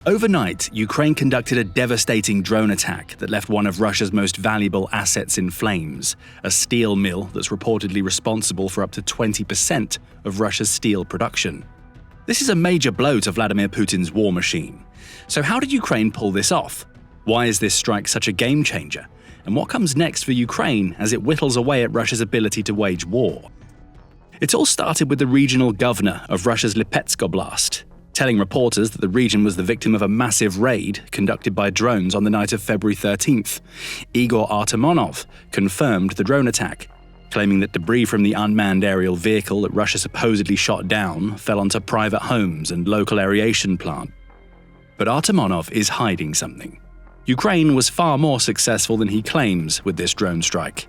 Overnight, Ukraine conducted a devastating drone attack that left one of Russia's most valuable assets in flames, a steel mill that's reportedly responsible for up to 20% of Russia's steel production. This is a major blow to Vladimir Putin's war machine. So how did Ukraine pull this off? Why is this strike such a game changer? And what comes next for Ukraine as it whittles away at Russia's ability to wage war? It all started with the regional governor of Russia's Lipetsk Oblast, telling reporters that the region was the victim of a massive raid conducted by drones on the night of February 13th. Igor Artemonov confirmed the drone attack, claiming that debris from the unmanned aerial vehicle that Russia supposedly shot down fell onto private homes and local aeration plant. But Artemonov is hiding something. Ukraine was far more successful than he claims with this drone strike.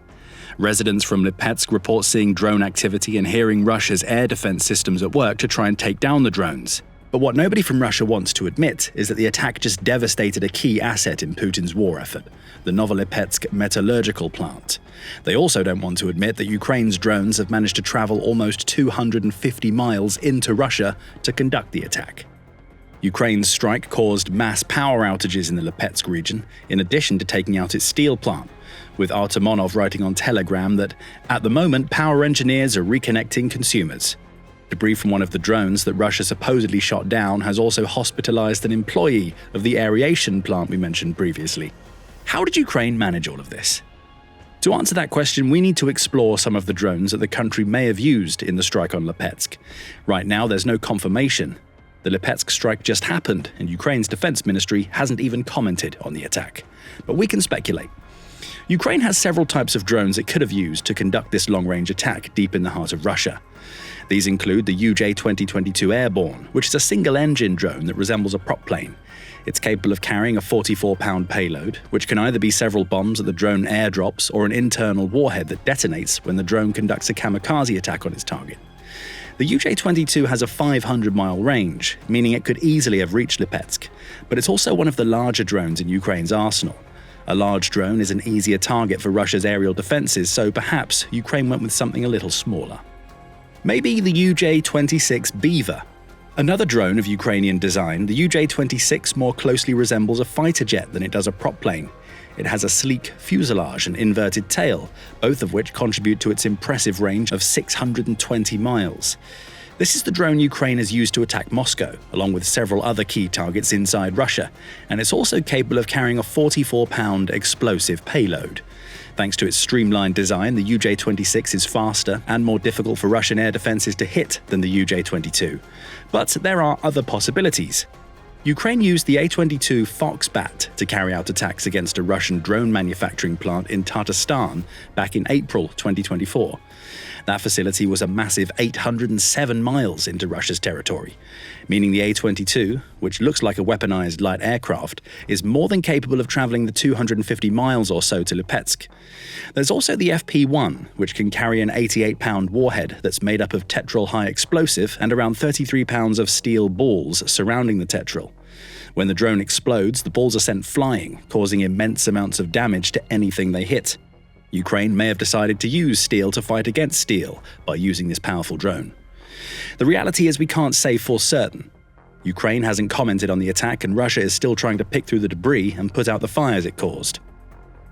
Residents from Lipetsk report seeing drone activity and hearing Russia's air defense systems at work to try and take down the drones. But what nobody from Russia wants to admit is that the attack just devastated a key asset in Putin's war effort, the Novolipetsk metallurgical plant. They also don't want to admit that Ukraine's drones have managed to travel almost 250 miles into Russia to conduct the attack. Ukraine's strike caused mass power outages in the Lipetsk region, in addition to taking out its steel plant, with Artemonov writing on Telegram that, at the moment, power engineers are reconnecting consumers. Debris from one of the drones that Russia supposedly shot down has also hospitalized an employee of the aeration plant we mentioned previously. How did Ukraine manage all of this? To answer that question, we need to explore some of the drones that the country may have used in the strike on Lipetsk. Right now, there's no confirmation. The Lipetsk strike just happened, and Ukraine's defense ministry hasn't even commented on the attack. But we can speculate. Ukraine has several types of drones it could have used to conduct this long-range attack deep in the heart of Russia. These include the UJ-2022 Airborne, which is a single-engine drone that resembles a prop plane. It's capable of carrying a 44-pound payload, which can either be several bombs that the drone airdrops or an internal warhead that detonates when the drone conducts a kamikaze attack on its target. The UJ-22 has a 500-mile range, meaning it could easily have reached Lipetsk, but it's also one of the larger drones in Ukraine's arsenal. A large drone is an easier target for Russia's aerial defenses, so perhaps Ukraine went with something a little smaller. Maybe the UJ-26 Beaver. Another drone of Ukrainian design, the UJ-26 more closely resembles a fighter jet than it does a prop plane. It has a sleek fuselage and inverted tail, both of which contribute to its impressive range of 620 miles. This is the drone Ukraine has used to attack Moscow, along with several other key targets inside Russia, and it's also capable of carrying a 44-pound explosive payload. Thanks to its streamlined design, the UJ-26 is faster and more difficult for Russian air defenses to hit than the UJ-22. But there are other possibilities. Ukraine used the A22 Foxbat to carry out attacks against a Russian drone manufacturing plant in Tatarstan back in April 2024. That facility was a massive 807 miles into Russia's territory, meaning the A22, which looks like a weaponized light aircraft, is more than capable of traveling the 250 miles or so to Lipetsk. There's also the FP1, which can carry an 88-pound warhead that's made up of tetryl high explosive and around 33 pounds of steel balls surrounding the tetryl. When the drone explodes, the balls are sent flying, causing immense amounts of damage to anything they hit. Ukraine may have decided to use steel to fight against steel by using this powerful drone. The reality is we can't say for certain. Ukraine hasn't commented on the attack, and Russia is still trying to pick through the debris and put out the fires it caused.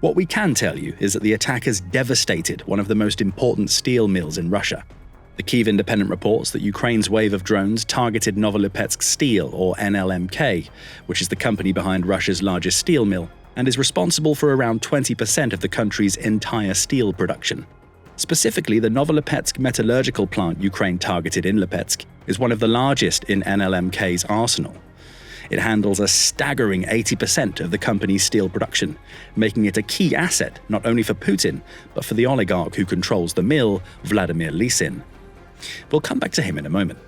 What we can tell you is that the attack has devastated one of the most important steel mills in Russia. The Kyiv Independent reports that Ukraine's wave of drones targeted Novolipetsk Steel, or NLMK, which is the company behind Russia's largest steel mill, and is responsible for around 20% of the country's entire steel production. Specifically, the Novolipetsk metallurgical plant Ukraine targeted in Lipetsk is one of the largest in NLMK's arsenal. It handles a staggering 80% of the company's steel production, making it a key asset not only for Putin, but for the oligarch who controls the mill, Vladimir Lisin. We'll come back to him in a moment.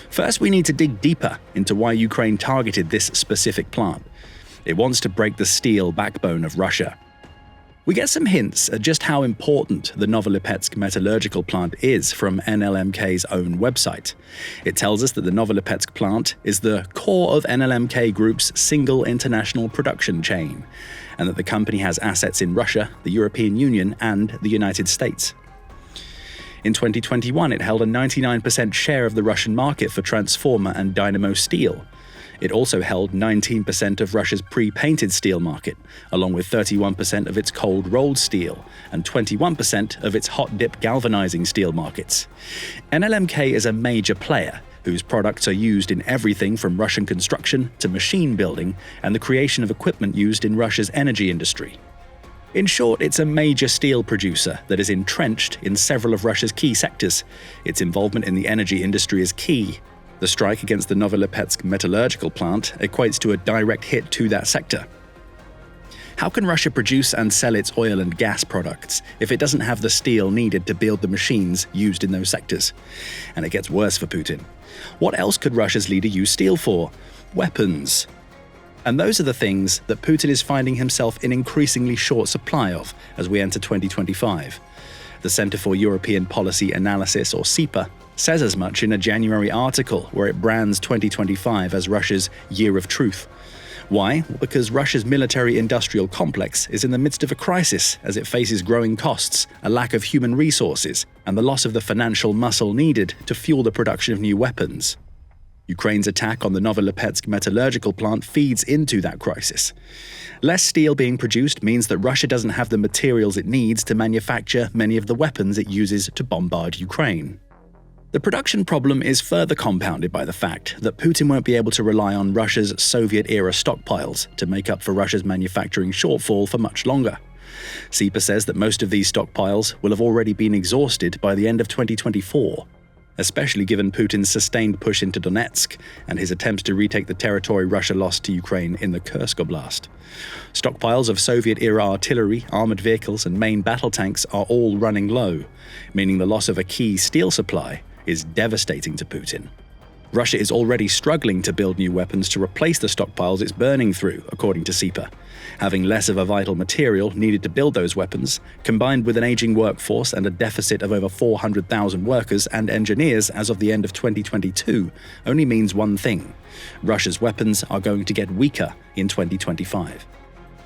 First, we need to dig deeper into why Ukraine targeted this specific plant. It wants to break the steel backbone of Russia. We get some hints at just how important the Novolipetsk metallurgical plant is from NLMK's own website. It tells us that the Novolipetsk plant is the core of NLMK Group's single international production chain, and that the company has assets in Russia, the European Union, and the United States. In 2021, it held a 99% share of the Russian market for transformer and dynamo steel. It also held 19% of Russia's pre-painted steel market, along with 31% of its cold-rolled steel and 21% of its hot-dip galvanizing steel markets. NLMK is a major player, whose products are used in everything from Russian construction to machine building and the creation of equipment used in Russia's energy industry. In short, it's a major steel producer that is entrenched in several of Russia's key sectors. Its involvement in the energy industry is key. The strike against the Novolipetsk metallurgical plant equates to a direct hit to that sector. How can Russia produce and sell its oil and gas products if it doesn't have the steel needed to build the machines used in those sectors? And it gets worse for Putin. What else could Russia's leader use steel for? Weapons. And those are the things that Putin is finding himself in increasingly short supply of as we enter 2025. The Center for European Policy Analysis, or CEPA, says as much in a January article where it brands 2025 as Russia's Year of Truth. Why? Well, because Russia's military-industrial complex is in the midst of a crisis as it faces growing costs, a lack of human resources, and the loss of the financial muscle needed to fuel the production of new weapons. Ukraine's attack on the Novolipetsk metallurgical plant feeds into that crisis. Less steel being produced means that Russia doesn't have the materials it needs to manufacture many of the weapons it uses to bombard Ukraine. The production problem is further compounded by the fact that Putin won't be able to rely on Russia's Soviet-era stockpiles to make up for Russia's manufacturing shortfall for much longer. CEPA says that most of these stockpiles will have already been exhausted by the end of 2024, especially given Putin's sustained push into Donetsk and his attempts to retake the territory Russia lost to Ukraine in the Kursk Oblast. Stockpiles of Soviet-era artillery, armored vehicles, and main battle tanks are all running low, meaning the loss of a key steel supply is devastating to Putin. Russia is already struggling to build new weapons to replace the stockpiles it's burning through, according to CEPA. Having less of a vital material needed to build those weapons, combined with an aging workforce and a deficit of over 400,000 workers and engineers as of the end of 2022, only means one thing: Russia's weapons are going to get weaker in 2025.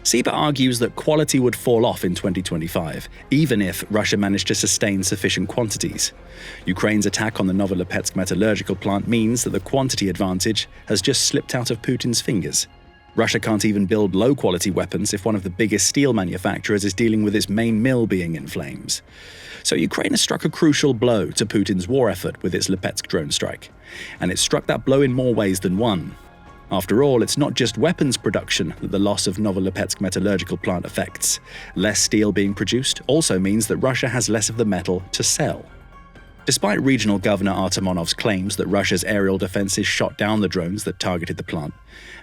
CEPA argues that quality would fall off in 2025, even if Russia managed to sustain sufficient quantities. Ukraine's attack on the Novolipetsk metallurgical plant means that the quantity advantage has just slipped out of Putin's fingers. Russia can't even build low-quality weapons if one of the biggest steel manufacturers is dealing with its main mill being in flames. So Ukraine has struck a crucial blow to Putin's war effort with its Lipetsk drone strike. And it struck that blow in more ways than one. After all, it's not just weapons production that the loss of Novolipetsk metallurgical plant affects. Less steel being produced also means that Russia has less of the metal to sell. Despite regional Governor Artemonov's claims that Russia's aerial defenses shot down the drones that targeted the plant,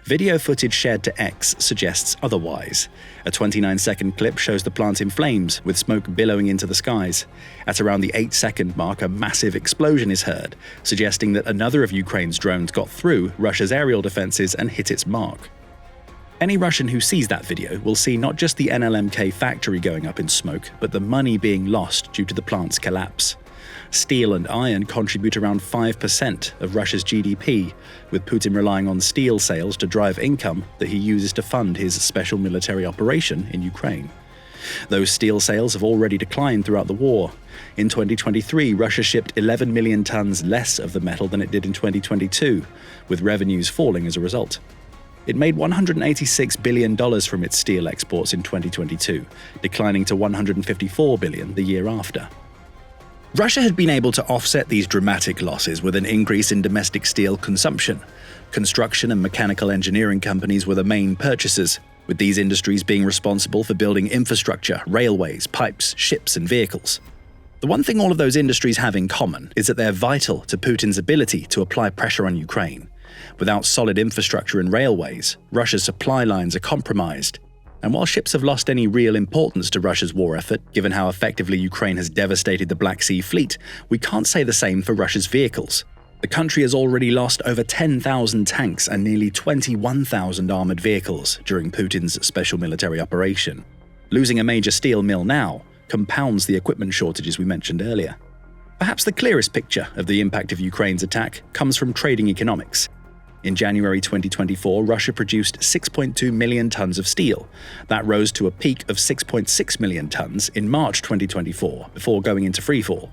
video footage shared to X suggests otherwise. A 29-second clip shows the plant in flames, with smoke billowing into the skies. At around the 8-second mark, a massive explosion is heard, suggesting that another of Ukraine's drones got through Russia's aerial defenses and hit its mark. Any Russian who sees that video will see not just the NLMK factory going up in smoke, but the money being lost due to the plant's collapse. Steel and iron contribute around 5% of Russia's GDP, with Putin relying on steel sales to drive income that he uses to fund his special military operation in Ukraine. Those steel sales have already declined throughout the war. In 2023, Russia shipped 11 million tons less of the metal than it did in 2022, with revenues falling as a result. It made $186 billion from its steel exports in 2022, declining to $154 billion the year after. Russia had been able to offset these dramatic losses with an increase in domestic steel consumption. Construction and mechanical engineering companies were the main purchasers, with these industries being responsible for building infrastructure, railways, pipes, ships, and vehicles. The one thing all of those industries have in common is that they're vital to Putin's ability to apply pressure on Ukraine. Without solid infrastructure and railways, Russia's supply lines are compromised. And while ships have lost any real importance to Russia's war effort, given how effectively Ukraine has devastated the Black Sea Fleet, we can't say the same for Russia's vehicles. The country has already lost over 10,000 tanks and nearly 21,000 armored vehicles during Putin's special military operation. Losing a major steel mill now compounds the equipment shortages we mentioned earlier. Perhaps the clearest picture of the impact of Ukraine's attack comes from trading economics. In January 2024, Russia produced 6.2 million tons of steel. That rose to a peak of 6.6 million tons in March 2024, before going into freefall.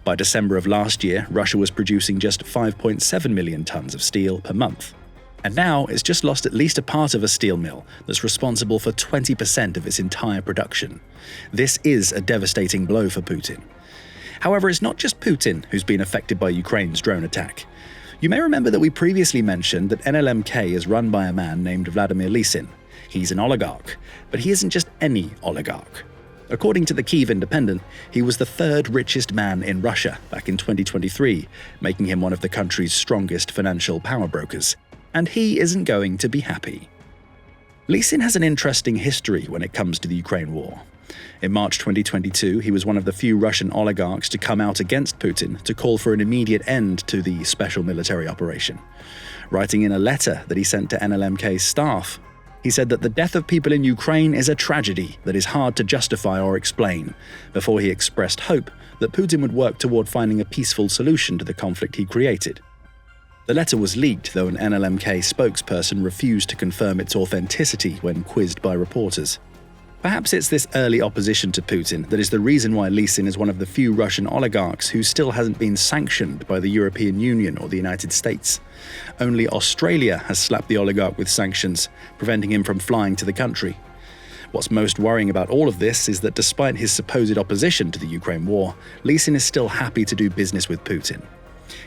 By December of last year, Russia was producing just 5.7 million tons of steel per month. And now it's just lost at least a part of a steel mill that's responsible for 20% of its entire production. This is a devastating blow for Putin. However, it's not just Putin who's been affected by Ukraine's drone attack. You may remember that we previously mentioned that NLMK is run by a man named Vladimir Lisin. He's an oligarch, but he isn't just any oligarch. According to the Kyiv Independent, he was the third richest man in Russia back in 2023, making him one of the country's strongest financial power brokers. And he isn't going to be happy. Lisin has an interesting history when it comes to the Ukraine war. In March 2022, he was one of the few Russian oligarchs to come out against Putin to call for an immediate end to the special military operation. Writing in a letter that he sent to NLMK's staff, he said that the death of people in Ukraine is a tragedy that is hard to justify or explain, before he expressed hope that Putin would work toward finding a peaceful solution to the conflict he created. The letter was leaked, though an NLMK spokesperson refused to confirm its authenticity when quizzed by reporters. Perhaps it's this early opposition to Putin that is the reason why Lisin is one of the few Russian oligarchs who still hasn't been sanctioned by the European Union or the United States. Only Australia has slapped the oligarch with sanctions, preventing him from flying to the country. What's most worrying about all of this is that despite his supposed opposition to the Ukraine war, Lisin is still happy to do business with Putin.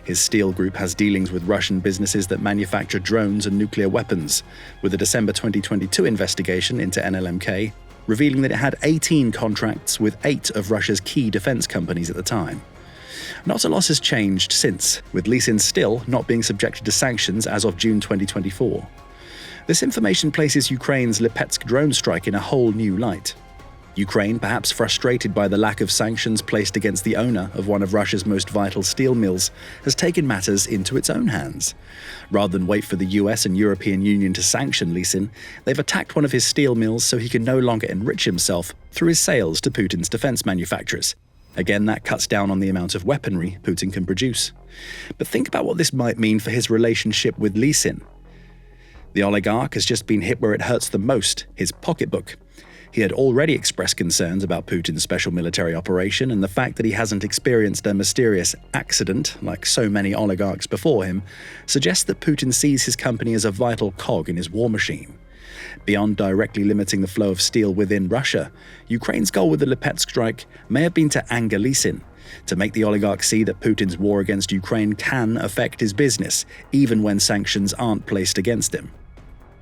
His steel group has dealings with Russian businesses that manufacture drones and nuclear weapons, with a December 2022 investigation into NLMK revealing that it had 18 contracts with 8 of Russia's key defense companies at the time. Not a lot has changed since, with Lisin still not being subjected to sanctions as of June 2024. This information places Ukraine's Lipetsk drone strike in a whole new light. Ukraine, perhaps frustrated by the lack of sanctions placed against the owner of one of Russia's most vital steel mills, has taken matters into its own hands. Rather than wait for the US and European Union to sanction Lisin, they've attacked one of his steel mills so he can no longer enrich himself through his sales to Putin's defense manufacturers. Again, that cuts down on the amount of weaponry Putin can produce. But think about what this might mean for his relationship with Lisin. The oligarch has just been hit where it hurts the most, his pocketbook. He had already expressed concerns about Putin's special military operation, and the fact that he hasn't experienced a mysterious accident, like so many oligarchs before him, suggests that Putin sees his company as a vital cog in his war machine. Beyond directly limiting the flow of steel within Russia, Ukraine's goal with the Lipetsk strike may have been to anger Lisin, to make the oligarch see that Putin's war against Ukraine can affect his business, even when sanctions aren't placed against him.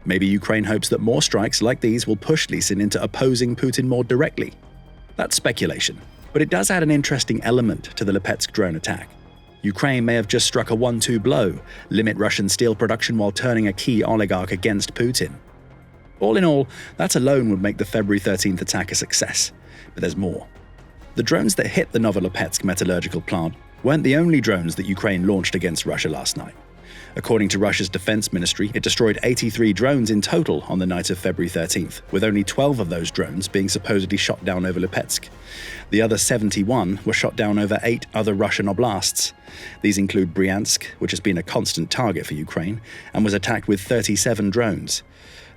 Maybe Ukraine hopes that more strikes like these will push Lisin into opposing Putin more directly. That's speculation, but it does add an interesting element to the Lipetsk drone attack. Ukraine may have just struck a 1-2 blow, limit Russian steel production while turning a key oligarch against Putin. All in all, that alone would make the February 13th attack a success. But there's more. The drones that hit the Novolipetsk metallurgical plant weren't the only drones that Ukraine launched against Russia last night. According to Russia's defense ministry, it destroyed 83 drones in total on the night of February 13th, with only 12 of those drones being supposedly shot down over Lipetsk. The other 71 were shot down over 8 other Russian oblasts. These include Bryansk, which has been a constant target for Ukraine, and was attacked with 37 drones.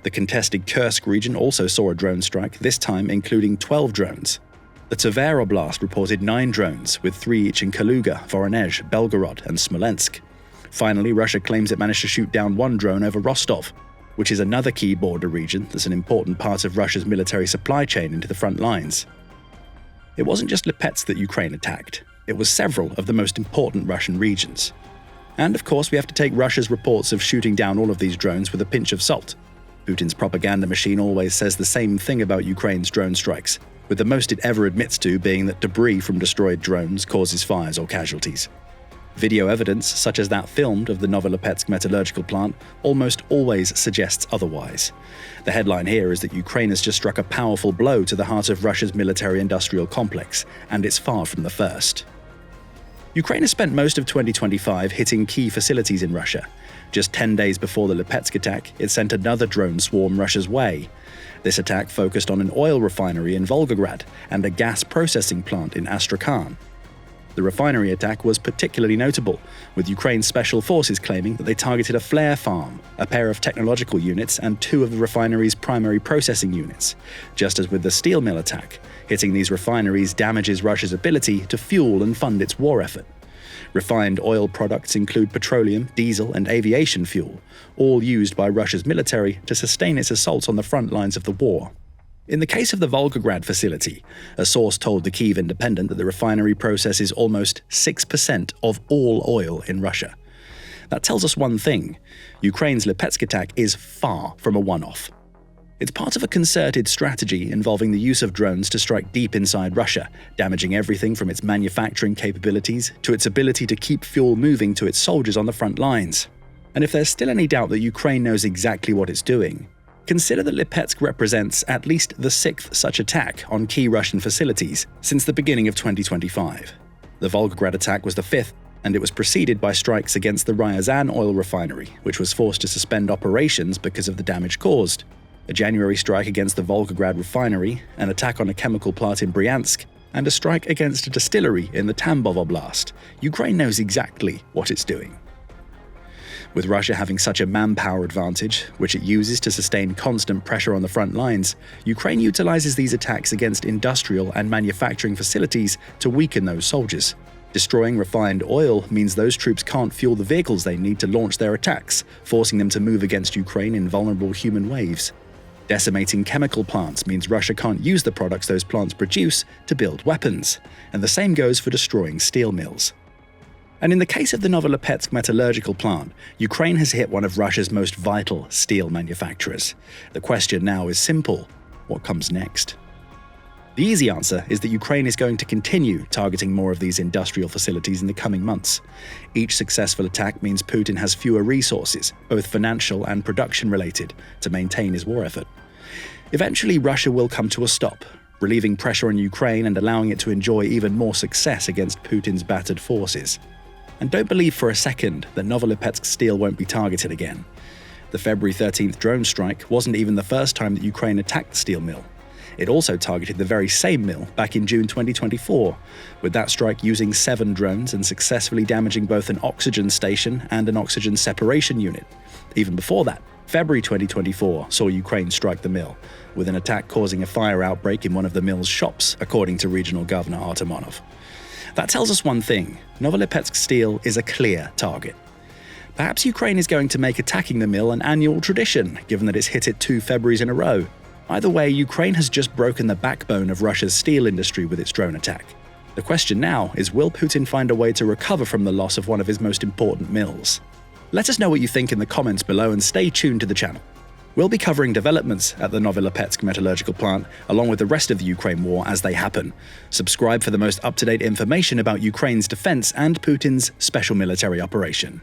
The contested Kursk region also saw a drone strike, this time including 12 drones. The Tver Oblast reported 9 drones, with 3 each in Kaluga, Voronezh, Belgorod, and Smolensk. Finally, Russia claims it managed to shoot down 1 drone over Rostov, which is another key border region that's an important part of Russia's military supply chain into the front lines. It wasn't just Lipetsk that Ukraine attacked, it was several of the most important Russian regions. And of course, we have to take Russia's reports of shooting down all of these drones with a pinch of salt. Putin's propaganda machine always says the same thing about Ukraine's drone strikes, with the most it ever admits to being that debris from destroyed drones causes fires or casualties. Video evidence, such as that filmed of the Novolipetsk metallurgical plant, almost always suggests otherwise. The headline here is that Ukraine has just struck a powerful blow to the heart of Russia's military-industrial complex, and it's far from the first. Ukraine has spent most of 2025 hitting key facilities in Russia. Just 10 days before the Lipetsk attack, it sent another drone swarm Russia's way. This attack focused on an oil refinery in Volgograd and a gas processing plant in Astrakhan. The refinery attack was particularly notable, with Ukraine's special forces claiming that they targeted a flare farm, a pair of technological units, and 2 of the refinery's primary processing units. Just as with the steel mill attack, hitting these refineries damages Russia's ability to fuel and fund its war effort. Refined oil products include petroleum, diesel, and aviation fuel, all used by Russia's military to sustain its assaults on the front lines of the war. In the case of the Volgograd facility, a source told the Kyiv Independent that the refinery processes almost 6% of all oil in Russia. That tells us one thing: Ukraine's Lipetsk attack is far from a one-off. It's part of a concerted strategy involving the use of drones to strike deep inside Russia, damaging everything from its manufacturing capabilities to its ability to keep fuel moving to its soldiers on the front lines. And if there's still any doubt that Ukraine knows exactly what it's doing, consider that Lipetsk represents at least the 6th such attack on key Russian facilities since the beginning of 2025. The Volgograd attack was the 5th, and it was preceded by strikes against the Ryazan oil refinery, which was forced to suspend operations because of the damage caused. A January strike against the Volgograd refinery, an attack on a chemical plant in Bryansk, and a strike against a distillery in the Tambov Oblast. Ukraine knows exactly what it's doing. With Russia having such a manpower advantage, which it uses to sustain constant pressure on the front lines, Ukraine utilizes these attacks against industrial and manufacturing facilities to weaken those soldiers. Destroying refined oil means those troops can't fuel the vehicles they need to launch their attacks, forcing them to move against Ukraine in vulnerable human waves. Decimating chemical plants means Russia can't use the products those plants produce to build weapons, and the same goes for destroying steel mills. And in the case of the Novolipetsk metallurgical plant, Ukraine has hit one of Russia's most vital steel manufacturers. The question now is simple: what comes next? The easy answer is that Ukraine is going to continue targeting more of these industrial facilities in the coming months. Each successful attack means Putin has fewer resources, both financial and production-related, to maintain his war effort. Eventually, Russia will come to a stop, relieving pressure on Ukraine and allowing it to enjoy even more success against Putin's battered forces. And don't believe for a second that Novolipetsk steel won't be targeted again. The February 13th drone strike wasn't even the first time that Ukraine attacked the steel mill. It also targeted the very same mill back in June 2024, with that strike using 7 drones and successfully damaging both an oxygen station and an oxygen separation unit. Even before that, February 2024 saw Ukraine strike the mill, with an attack causing a fire outbreak in one of the mill's shops, according to Regional Governor Artemonov. That tells us one thing: Novolipetsk steel is a clear target. Perhaps Ukraine is going to make attacking the mill an annual tradition, given that it's hit it 2 Februaries in a row. Either way, Ukraine has just broken the backbone of Russia's steel industry with its drone attack. The question now is, will Putin find a way to recover from the loss of one of his most important mills? Let us know what you think in the comments below and stay tuned to the channel. We'll be covering developments at the Novolipetsk metallurgical plant, along with the rest of the Ukraine war as they happen. Subscribe for the most up-to-date information about Ukraine's defense and Putin's special military operation.